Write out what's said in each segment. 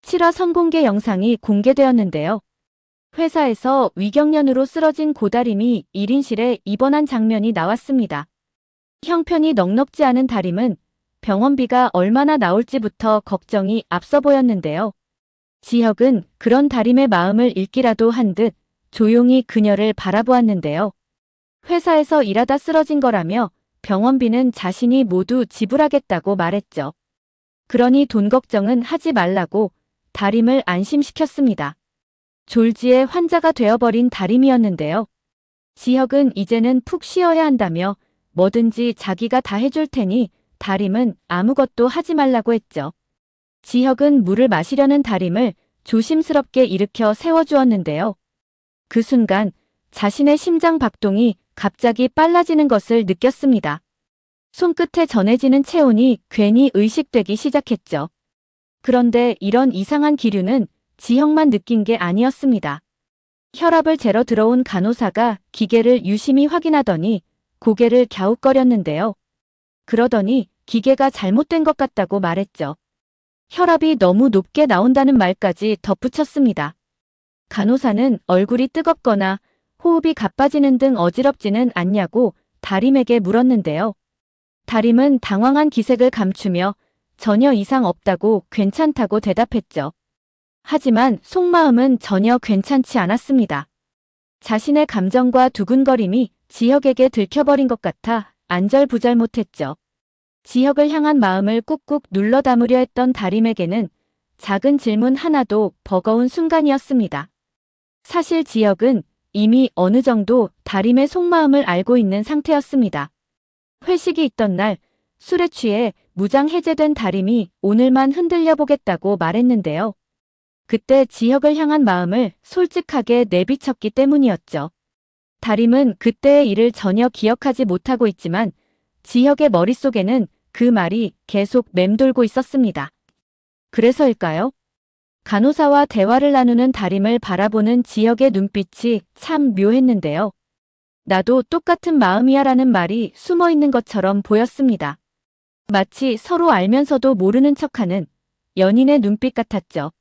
7화 선공개 영상이 공개되었는데요. 회사에서 위경련으로 쓰러진 고다림이 1인실에 입원한 장면이 나왔습니다. 형편이 넉넉지 않은 다림은 병원비가 얼마나 나올지부터 걱정이 앞서 보였는데요. 지혁은 그런 다림의 마음을 읽기라도 한 듯 조용히 그녀를 바라보았는데요. 회사에서 일하다 쓰러진 거라며 병원비는 자신이 모두 지불하겠다고 말했죠. 그러니 돈 걱정은 하지 말라고 다림을 안심시켰습니다. 졸지에 환자가 되어버린 다림이었는데요. 지혁은 이제는 푹 쉬어야 한다며 뭐든지 자기가 다 해줄 테니 다림은 아무것도 하지 말라고 했죠. 지혁은 물을 마시려는 다림을 조심스럽게 일으켜 세워주었는데요. 그 순간 자신의 심장 박동이 갑자기 빨라지는 것을 느꼈습니다. 손끝에 전해지는 체온이 괜히 의식되기 시작했죠. 그런데 이런 이상한 기류는 지혁만 느낀 게 아니었습니다. 혈압을 재러 들어온 간호사가 기계를 유심히 확인하더니 고개를 갸웃거렸는데요. 그러더니 기계가 잘못된 것 같다고 말했죠. 혈압이 너무 높게 나온다는 말까지 덧붙였습니다. 간호사는 얼굴이 뜨겁거나 호흡이 가빠지는 등 어지럽지는 않냐고 다림에게 물었는데요. 다림은 당황한 기색을 감추며 전혀 이상 없다고 괜찮다고 대답했죠. 하지만 속마음은 전혀 괜찮지 않았습니다. 자신의 감정과 두근거림이 지혁에게 들켜버린 것 같아 안절부절 못했죠. 지혁을 향한 마음을 꾹꾹 눌러 담으려 했던 다림에게는 작은 질문 하나도 버거운 순간이었습니다. 사실 지혁은 이미 어느 정도 다림의 속마음을 알고 있는 상태였습니다. 회식이 있던 날 술에 취해 무장 해제된 다림이 오늘만 흔들려 보겠다고 말했는데요. 그때 지혁을 향한 마음을 솔직하게 내비쳤기 때문이었죠. 다림은 그때의 일을 전혀 기억하지 못하고 있지만 지혁의 머릿속에는 그 말이 계속 맴돌고 있었습니다. 그래서일까요? 간호사와 대화를 나누는 다림을 바라보는 지혁의 눈빛이 참 묘했는데요. 나도 똑같은 마음이야 라는 말이 숨어 있는 것처럼 보였습니다. 마치 서로 알면서도 모르는 척하는 연인의 눈빛 같았죠.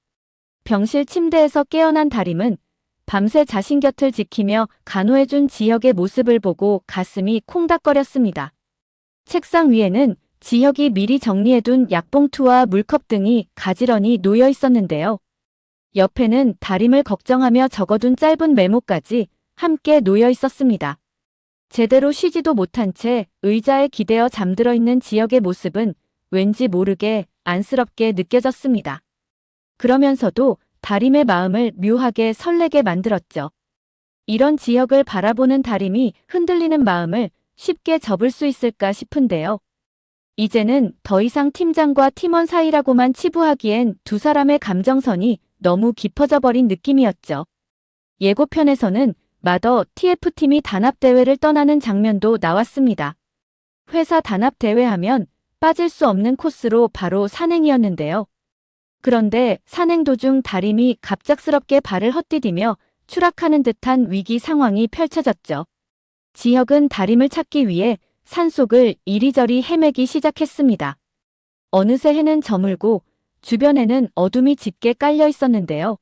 병실 침대에서 깨어난 다림은 밤새 자신 곁을 지키며 간호해준 지혁의 모습을 보고 가슴이 콩닥거렸습니다. 책상 위에는 지혁이 미리 정리해둔 약봉투와 물컵 등이 가지런히 놓여 있었는데요. 옆에는 다림을 걱정하며 적어둔 짧은 메모까지 함께 놓여 있었습니다. 제대로 쉬지도 못한 채 의자에 기대어 잠들어 있는 지혁의 모습은 왠지 모르게 안쓰럽게 느껴졌습니다. 그러면서도 다림의 마음을 묘하게 설레게 만들었죠. 이런 지혁을 바라보는 다림이 흔들리는 마음을 쉽게 접을 수 있을까 싶은데요. 이제는 더 이상 팀장과 팀원 사이라고만 치부하기엔 두 사람의 감정선이 너무 깊어져 버린 느낌이었죠. 예고편에서는 마더 TF팀이 단합대회를 떠나는 장면도 나왔습니다. 회사 단합대회 하면 빠질 수 없는 코스로 바로 산행이었는데요. 그런데 산행 도중 다림이 갑작스럽게 발을 헛디디며 추락하는 듯한 위기 상황이 펼쳐졌죠. 지혁은 다림을 찾기 위해 산속을 이리저리 헤매기 시작했습니다. 어느새 해는 저물고 주변에는 어둠이 짙게 깔려 있었는데요.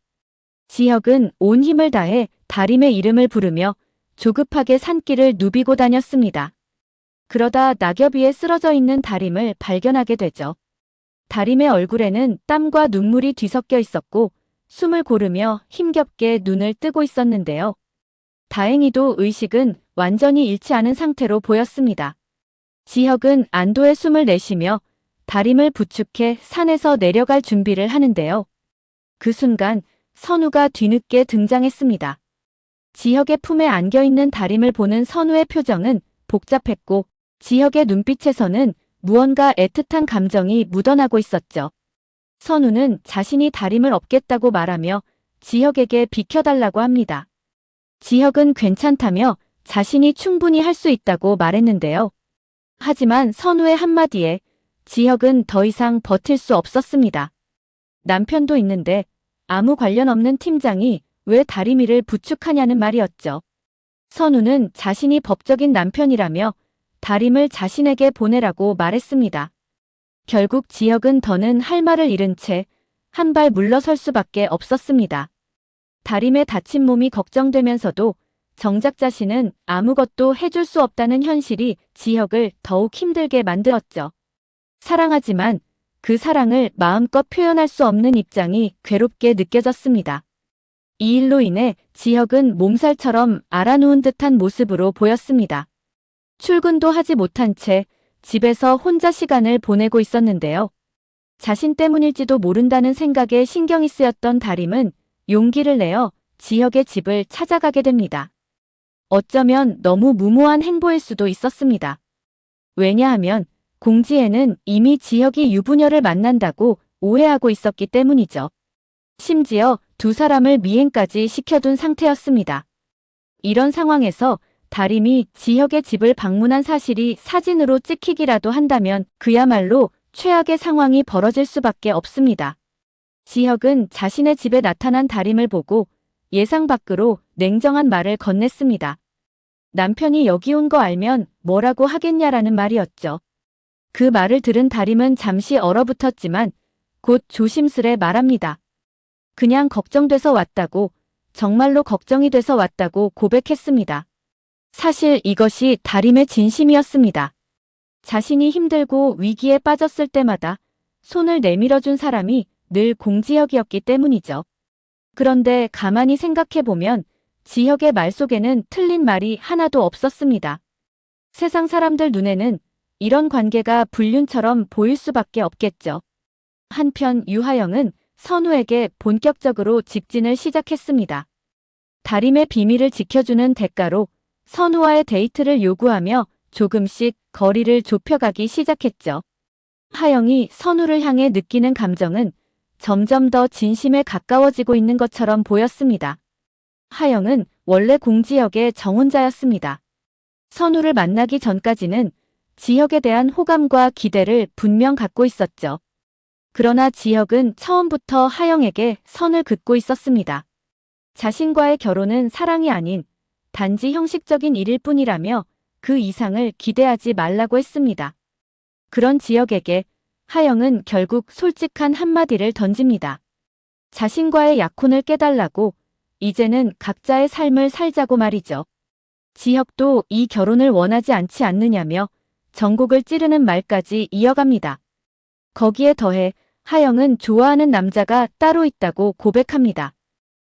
지혁은 온 힘을 다해 다림의 이름을 부르며 조급하게 산길을 누비고 다녔습니다. 그러다 낙엽 위에 쓰러져 있는 다림을 발견하게 되죠. 다림의 얼굴에는 땀과 눈물이 뒤섞여 있었고 숨을 고르며 힘겹게 눈을 뜨고 있었는데요. 다행히도 의식은 완전히 잃지 않은 상태로 보였습니다. 지혁은 안도의 숨을 내쉬며 다림을 부축해 산에서 내려갈 준비를 하는데요. 그 순간 선우가 뒤늦게 등장했습니다. 지혁의 품에 안겨있는 다림을 보는 선우의 표정은 복잡했고 지혁의 눈빛에서는 무언가 애틋한 감정이 묻어나고 있었죠. 선우는 자신이 다림을 업겠다고 말하며 지혁에게 비켜달라고 합니다. 지혁은 괜찮다며 자신이 충분히 할 수 있다고 말했는데요. 하지만 선우의 한마디에 지혁은 더 이상 버틸 수 없었습니다. 남편도 있는데 아무 관련 없는 팀장이 왜 다림이를 부축하냐는 말이었죠. 선우는 자신이 법적인 남편이라며 다림을 자신에게 보내라고 말했습니다. 결국 지혁은 더는 할 말을 잃은 채 한 발 물러설 수밖에 없었습니다. 다림의 다친 몸이 걱정되면서도 정작 자신은 아무것도 해줄 수 없다는 현실이 지혁을 더욱 힘들게 만들었죠. 사랑하지만 그 사랑을 마음껏 표현할 수 없는 입장이 괴롭게 느껴졌습니다. 이 일로 인해 지혁은 몸살처럼 앓아누운 듯한 모습으로 보였습니다. 출근도 하지 못한 채 집에서 혼자 시간을 보내고 있었는데요. 자신 때문일지도 모른다는 생각에 신경이 쓰였던 다림은 용기를 내어 지혁의 집을 찾아가게 됩니다. 어쩌면 너무 무모한 행보일 수도 있었습니다. 왜냐하면 공지에는 이미 지혁이 유부녀를 만난다고 오해하고 있었기 때문이죠. 심지어 두 사람을 미행까지 시켜둔 상태였습니다. 이런 상황에서 다림이 지혁의 집을 방문한 사실이 사진으로 찍히기라도 한다면 그야말로 최악의 상황이 벌어질 수밖에 없습니다. 지혁은 자신의 집에 나타난 다림을 보고 예상 밖으로 냉정한 말을 건넸습니다. 남편이 여기 온 거 알면 뭐라고 하겠냐라는 말이었죠. 그 말을 들은 다림은 잠시 얼어붙었지만 곧 조심스레 말합니다. 그냥 걱정돼서 왔다고, 정말로 걱정이 돼서 왔다고 고백했습니다. 사실 이것이 다림의 진심이었습니다. 자신이 힘들고 위기에 빠졌을 때마다 손을 내밀어준 사람이 늘 공지혁이었기 때문이죠. 그런데 가만히 생각해보면 지혁의 말 속에는 틀린 말이 하나도 없었습니다. 세상 사람들 눈에는 이런 관계가 불륜처럼 보일 수밖에 없겠죠. 한편 유하영은 선우에게 본격적으로 직진을 시작했습니다. 다림의 비밀을 지켜주는 대가로 선우와의 데이트를 요구하며 조금씩 거리를 좁혀가기 시작했죠. 하영이 선우를 향해 느끼는 감정은 점점 더 진심에 가까워지고 있는 것처럼 보였습니다. 하영은 원래 공지혁의 정혼자였습니다. 선우를 만나기 전까지는 지혁에 대한 호감과 기대를 분명 갖고 있었죠. 그러나 지혁은 처음부터 하영에게 선을 긋고 있었습니다. 자신과의 결혼은 사랑이 아닌 단지 형식적인 일일 뿐이라며 그 이상을 기대하지 말라고 했습니다. 그런 지혁에게 하영은 결국 솔직한 한마디를 던집니다. 자신과의 약혼을 깨달라고, 이제는 각자의 삶을 살자고 말이죠. 지혁도 이 결혼을 원하지 않지 않느냐며 전곡을 찌르는 말까지 이어갑니다. 거기에 더해 하영은 좋아하는 남자가 따로 있다고 고백합니다.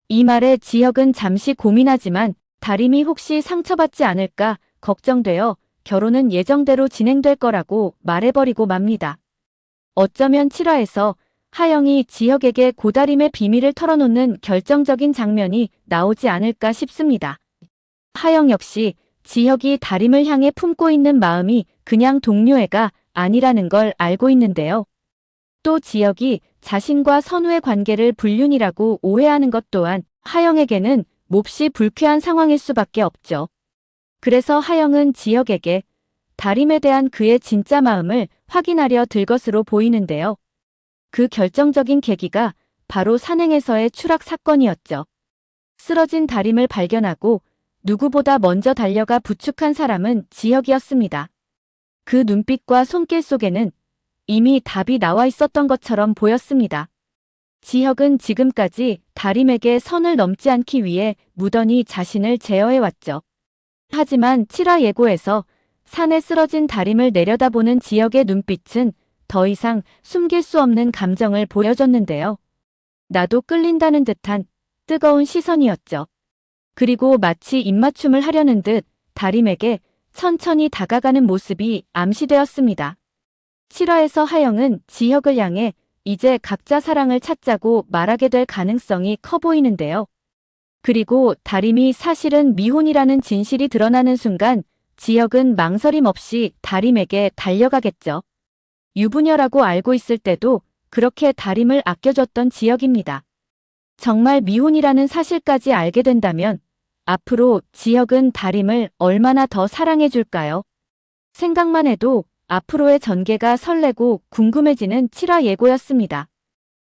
이 말에 지혁은 잠시 고민하지만 다림이 혹시 상처받지 않을까 걱정되어 결혼은 예정대로 진행될 거라고 말해버리고 맙니다. 어쩌면 7화에서 하영이 지혁에게 고다림의 비밀을 털어놓는 결정적인 장면이 나오지 않을까 싶습니다. 하영 역시 지혁이 다림을 향해 품고 있는 마음이 그냥 동료애가 아니라는 걸 알고 있는데요. 또 지혁이 자신과 선우의 관계를 불륜이라고 오해하는 것 또한 하영에게는 몹시 불쾌한 상황일 수밖에 없죠. 그래서 하영은 지혁에게 다림에 대한 그의 진짜 마음을 확인하려 들 것으로 보이는데요. 그 결정적인 계기가 바로 산행에서의 추락 사건이었죠. 쓰러진 다림을 발견하고 누구보다 먼저 달려가 부축한 사람은 지혁이었습니다. 그 눈빛과 손길 속에는 이미 답이 나와 있었던 것처럼 보였습니다. 지혁은 지금까지 다림에게 선을 넘지 않기 위해 무던히 자신을 제어해왔죠. 하지만 7화 예고에서 산에 쓰러진 다림을 내려다보는 지혁의 눈빛은 더 이상 숨길 수 없는 감정을 보여줬는데요. 나도 끌린다는 듯한 뜨거운 시선이었죠. 그리고 마치 입맞춤을 하려는 듯 다림에게 천천히 다가가는 모습이 암시되었습니다. 7화에서 하영은 지혁을 향해 이제 각자 사랑을 찾자고 말하게 될 가능성이 커 보이는데요. 그리고 다림이 사실은 미혼이라는 진실이 드러나는 순간 지혁은 망설임 없이 다림에게 달려가겠죠. 유부녀라고 알고 있을 때도 그렇게 다림을 아껴줬던 지혁입니다. 정말 미혼이라는 사실까지 알게 된다면 앞으로 지혁은 다림을 얼마나 더 사랑해줄까요? 생각만 해도 앞으로의 전개가 설레고 궁금해지는 7화 예고였습니다.